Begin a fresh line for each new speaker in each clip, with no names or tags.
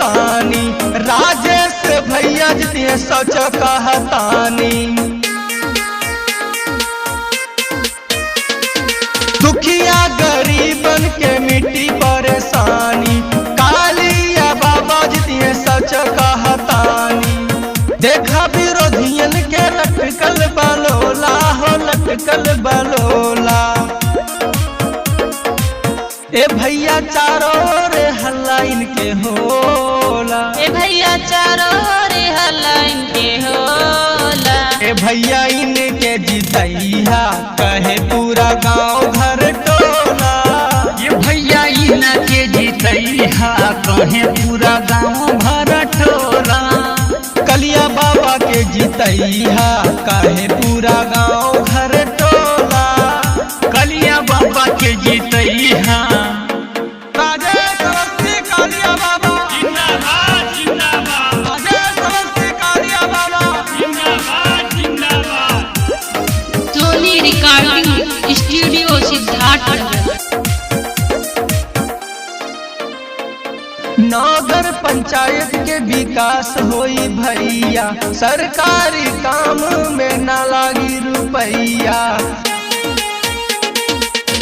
परेशानी, राजेश भैया जितिए सच कहतानी। दुखिया गरीबन के मिट्टी परेशानी, कालिया बाबा जितिए सच कहतानी। देखा विरोधियन के लटकल बलोला हो, लटकल बलोला। ए भैया चारों रे हल्ला इनके होला,
ए भैया चारों रे हल्ला इनके होला।
ए भैया इनके जितैया कहे पूरा गांव घर टोला।
ये भैया इनके जितैया कहे पूरा गांव भर टोला।
कलिया बाबा के जितैया कहे पूरा गांव घर टोला।
कलिया बाबा के जितैया
राजेश अवस्थी कालिया बाबा
जिंदाबाद जिंदाबाद,
राजेश अवस्थी कालिया बाबा
जिंदाबाद जिंदाबाद।
सोनी रिकॉर्डिंग स्टूडियो सिद्धार्थनगर।
नगर पंचायत के विकास होई भैया, सरकारी काम में ना लागी रुपैया।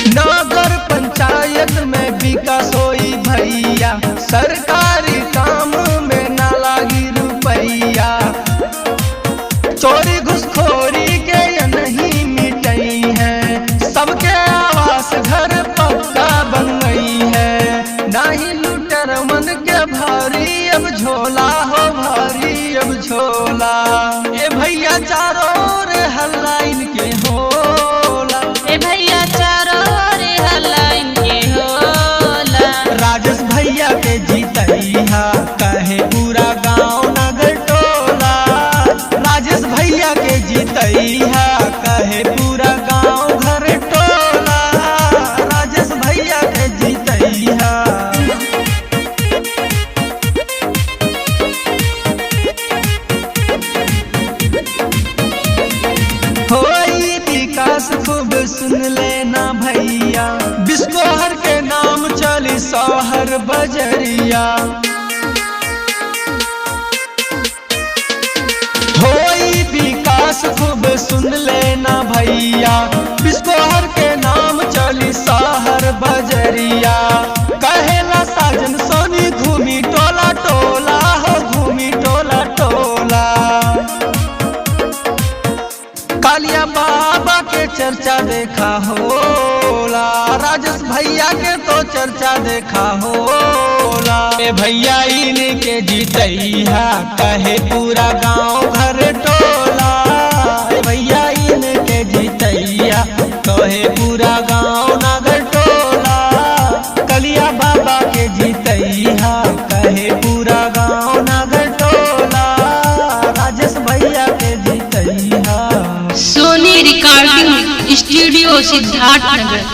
नगर पंचायत में विकास होई भैया, सरकारी काम में ना लागी रुपैया। चोरी घुसखोरी के नहीं मिटई है, सबके आवास घर पक्का बन गई है। नहीं लूटर मन के भारी अब झोला हो, भारी अब झोला। ए भैया चारों रे हल्ला इनके होला,
ए भैया चारों रे हल्ला इनके होला।
राजेश भैया के जीतैया कहे पूरा गांव नगर टोला। राजेश भैया के जीतैया कहे पूरा गांव घर टोला। राजेश भैया के जीतैया होई विकास खूब सुन लेना भैया, बिस्कोहर के नाम चली शहर बजरिया। होई विकास खूब सुन लेना भैया, बिस्कोहर के नाम चली शहर बजरिया। कहेला साजन सोनी घूमी टोला टोला हो, घूमी टोला टोला। कालिया बाबा के चर्चा देखा होला, राजेश भैया के तो चर्चा देखा होला। ए भैया इनके जीतैया कहे पूरा गांव घर टोला। ए भैया इनके जीतैया कहे पूरा गांव नगर टोला। कलिया बाबा के जीतैया कहे पूरा गांव नगर टोला। राजेश भैया के जीतैया
सोनी रिकॉर्डिंग स्टूडियो सिद्धार्थनगर।